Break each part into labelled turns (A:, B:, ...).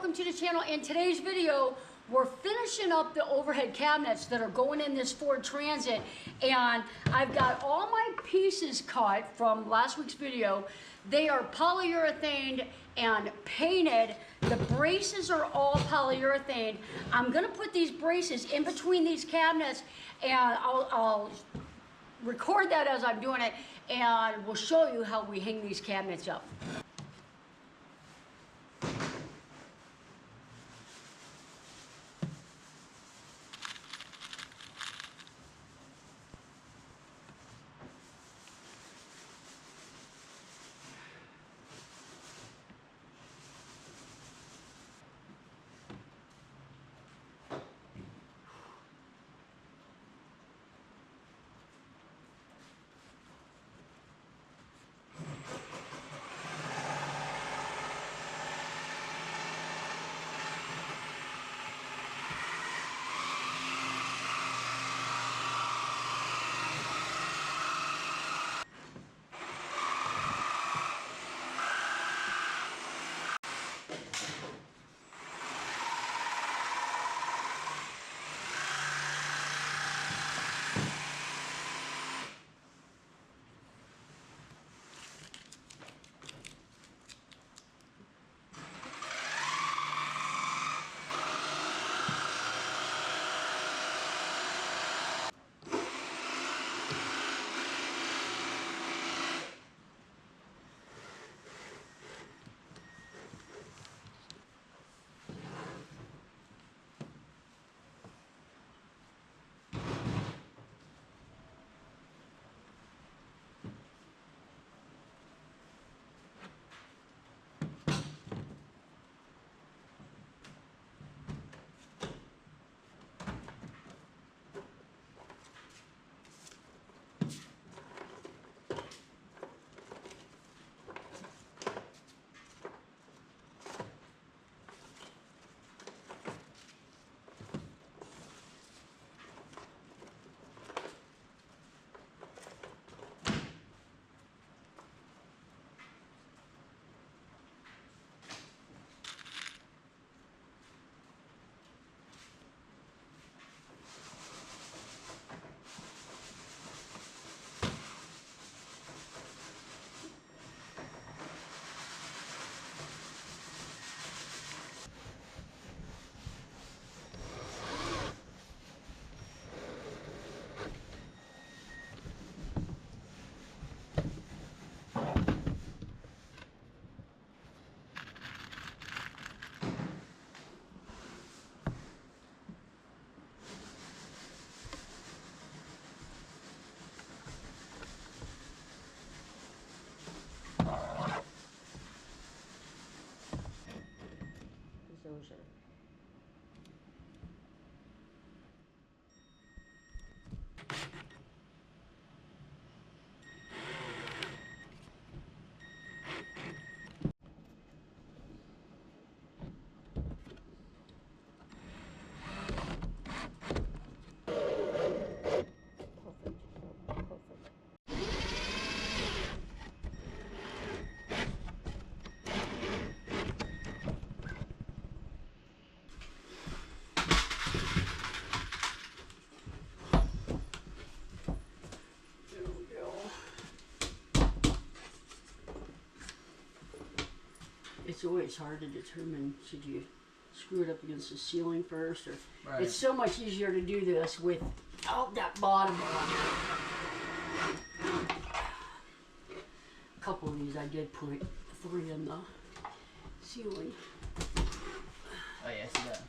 A: welcome to the channel. In today's video, we're finishing up the overhead cabinets that are going in this Ford Transit, and I've got all my pieces cut from last week's video. They are polyurethane and painted. The braces are all polyurethane. I'm gonna put these braces in between these cabinets, and I'll record that as I'm doing it, and we'll show you how we hang these cabinets up. It's always hard to determine, should you screw it up against the ceiling first, or right. It's so much easier to do this without that bottom on. A couple of these I did put 3 in the ceiling.
B: Oh yeah, I see that.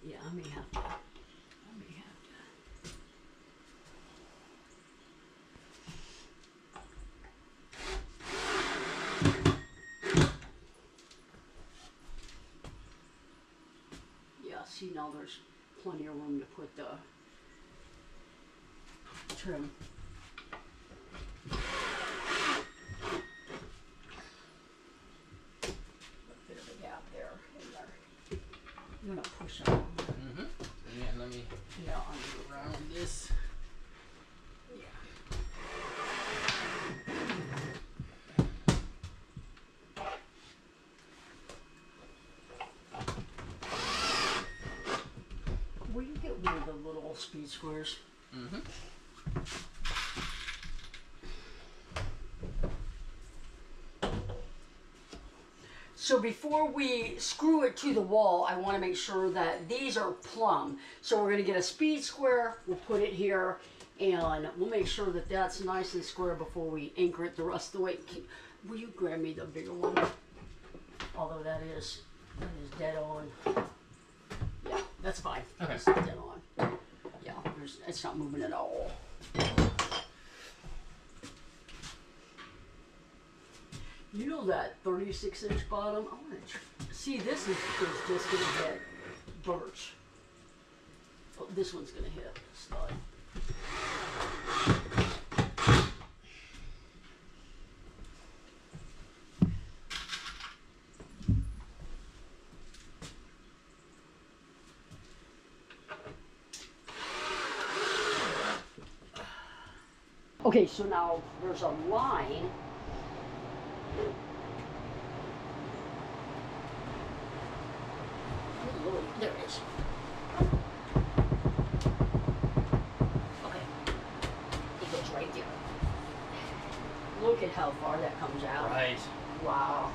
A: Yeah, I may have to. See, now there's plenty of room to put the trim. A bit of a gap there. I'm gonna push it.
B: Mm-hmm. Yeah, let me
A: Yeah,
B: around this.
A: Yeah. speed squares.
B: Mm-hmm.
A: So before we screw it to the wall, I want to make sure that these are plumb. So we're going to get a speed square, we'll put it here, and we'll make sure that that's nice and square before we anchor it the rest of the way. Will you grab me the bigger one? Although that is dead on. Yeah, that's fine.
B: Okay.
A: It's dead on. Yeah, it's not moving at all. You know that 36-inch bottom? I want to see. This is just going to hit birch. Oh, this one's going to hit stud. Okay, so now there's a line. There it is. Okay. It goes right there. Look at how far that comes out.
B: Right.
A: Wow.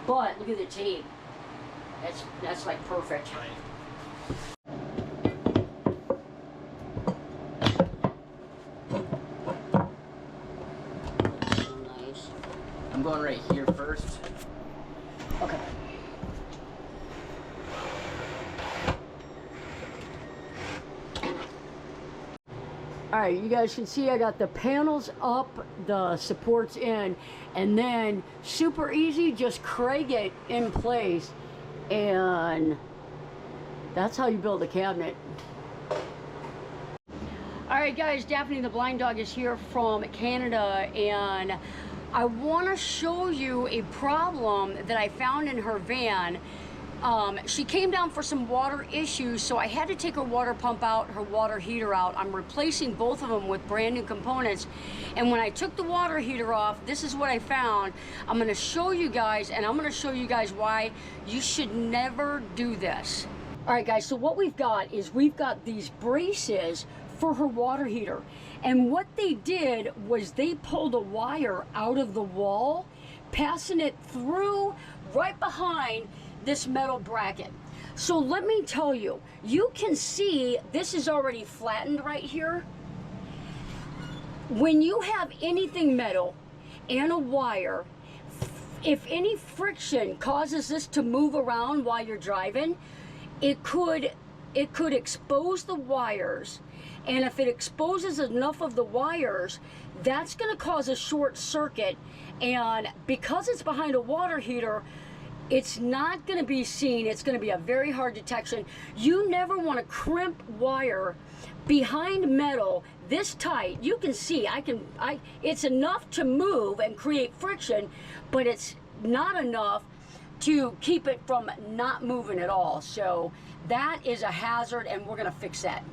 A: But look at the tape. That's like perfect.
B: Right.
A: So nice.
B: I'm going right here first.
A: Okay. All right, you guys can see I got the panels up, the supports in, and then super easy, just Craig it in place, and that's how you build a cabinet. All right, guys, Daphne the Blind Dog is here from Canada, and I want to show you a problem that I found in her van. She came down for some water issues, so I had to take her water pump out, her water heater out. I'm replacing both of them with brand new components. And when I took the water heater off, this is what I found. I'm going to show you guys, and I'm going to show you guys why you should never do this. All right, guys, so what we've got is we've got these braces for her water heater. And what they did was they pulled a wire out of the wall, passing it through right behind this metal bracket. So let me tell you, you can see this is already flattened right here. When you have anything metal and a wire, if any friction causes this to move around while you're driving, it could expose the wires. And if it exposes enough of the wires, that's going to cause a short circuit. And because it's behind a water heater, it's not going to be seen. It's going to be a very hard detection. You never want to crimp wire behind metal this tight. You can see, it's enough to move and create friction, but it's not enough to keep it from not moving at all. So that is a hazard, and we're going to fix that.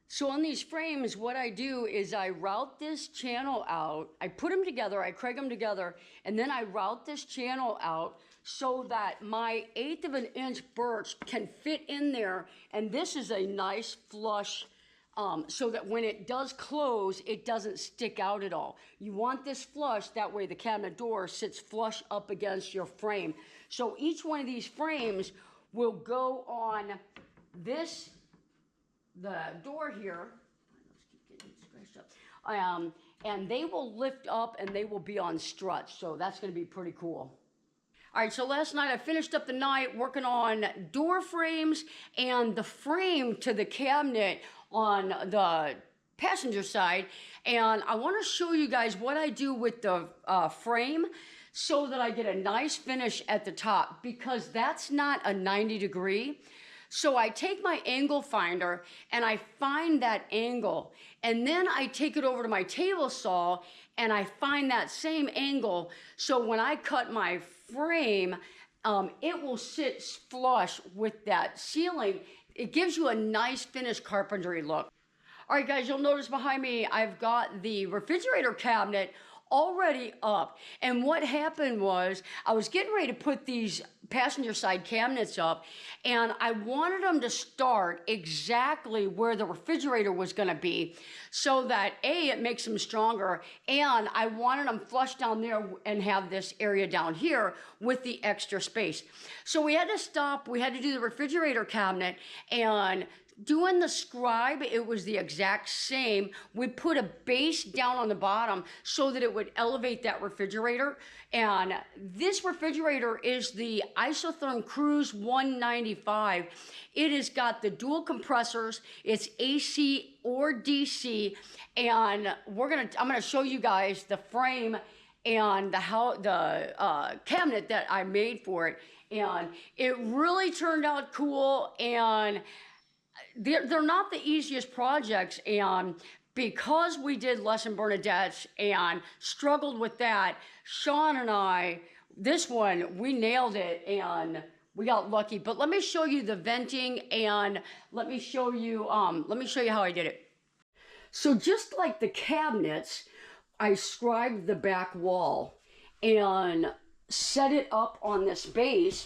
A: So on these frames, what I do is I route this channel out. I put them together, I Craig them together, and then I route this channel out so that my 1/8 of an inch birch can fit in there. And this is a nice flush, so that when it does close, it doesn't stick out at all. You want this flush, that way the cabinet door sits flush up against your frame. So each one of these frames will go on the door here. Let's keep getting scratched up. And they will lift up and they will be on struts. So that's going to be pretty cool. All right, so last night I finished up the night working on door frames and the frame to the cabinet on the passenger side, and I want to show you guys what I do with the frame so that I get a nice finish at the top, because that's not a 90-degree. So I take my angle finder and I find that angle, and then I take it over to my table saw and I find that same angle. So when I cut my frame, it will sit flush with that ceiling. It gives you a nice finished carpentry look. All right, guys, you'll notice behind me, I've got the refrigerator cabinet already up. And what happened was, I was getting ready to put these passenger side cabinets up, and I wanted them to start exactly where the refrigerator was gonna be, so that A, it makes them stronger, and I wanted them flush down there and have this area down here with the extra space. So we had to stop, we had to do the refrigerator cabinet, and doing the scribe, it was the exact same. We put a base down on the bottom so that it would elevate that refrigerator. And this refrigerator is the Isotherm Cruise 195. It has got the dual compressors. It's AC or DC. And I'm gonna show you guys the frame and the cabinet that I made for it. And it really turned out cool, and they're not the easiest projects, and because we did Les and Bernadette's and struggled with that, Sean and I, this one, we nailed it and we got lucky. But let me show you the venting, and let me show you how I did it. So just like the cabinets, I scribed the back wall and set it up on this base.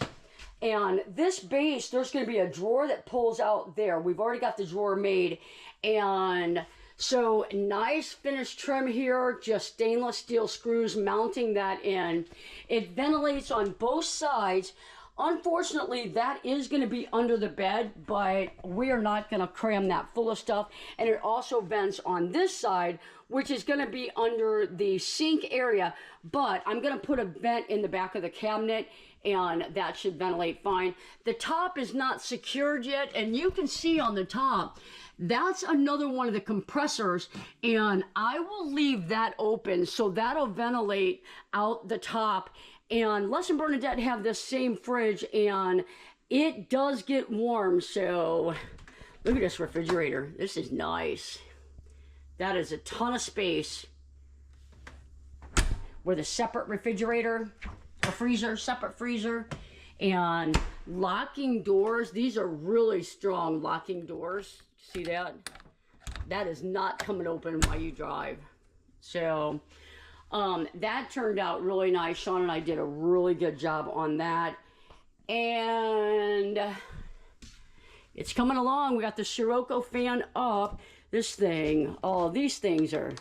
A: And this base, there's going to be a drawer that pulls out there. We've already got the drawer made. And so nice finished trim here, just stainless steel screws mounting that in. It ventilates on both sides. Unfortunately, that is going to be under the bed, but we are not going to cram that full of stuff. And it also vents on this side, which is going to be under the sink area. But I'm going to put a vent in the back of the cabinet, and that should ventilate fine. The top is not secured yet, and you can see on the top, that's another one of the compressors, and I will leave that open so that'll ventilate out the top. And Les and Bernadette have this same fridge, and it does get warm. So look at this refrigerator. This is nice. That is a ton of space with a separate refrigerator, a freezer, separate freezer, and locking doors. These are really strong locking doors. See that? That is not coming open while you drive. So that turned out really nice. Sean and I did a really good job on that. And it's coming along. We got the Sirocco fan up. This thing, oh, these things are,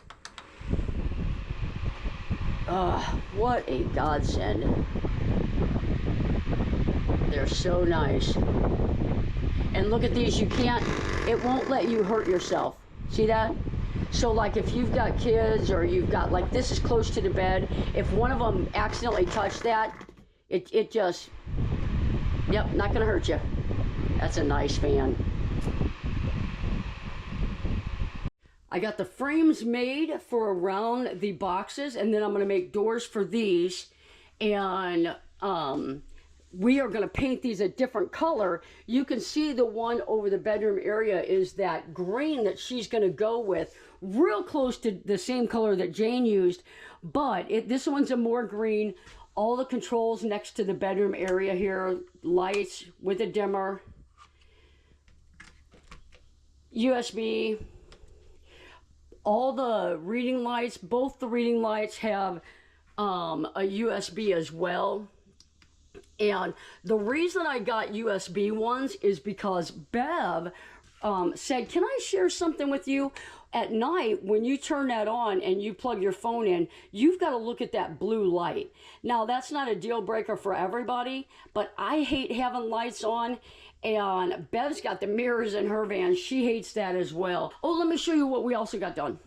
A: what a godsend. They're so nice. And look at these, it won't let you hurt yourself. See that? So like if you've got kids, or you've got, like this is close to the bed, if one of them accidentally touched that, it just, yep, not gonna hurt you. That's a nice fan. I got the frames made for around the boxes, and then I'm gonna make doors for these, and we are gonna paint these a different color. You can see the one over the bedroom area is that green that she's gonna go with, real close to the same color that Jane used, but this one's a more green. All the controls next to the bedroom area here, lights with a dimmer, USB, all the reading lights, both the reading lights have a USB as well. And the reason I got USB ones is because Bev said, can I share something with you? At night, when you turn that on and you plug your phone in, you've got to look at that blue light. Now, that's not a deal breaker for everybody, but I hate having lights on. And Bev's got the mirrors in her van. She hates that as well. Oh, let me show you what we also got done.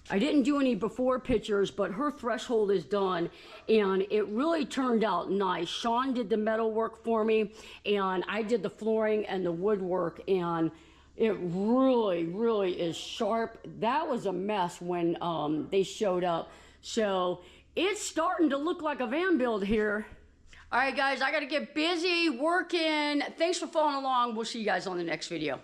A: I didn't do any before pictures, but her threshold is done, and it really turned out nice. Sean did the metal work for me, and I did the flooring and the woodwork, and It really is sharp. That was a mess when they showed up. So it's starting to look like a van build here. All right, guys, I got to get busy working. Thanks for following along. We'll see you guys on the next video.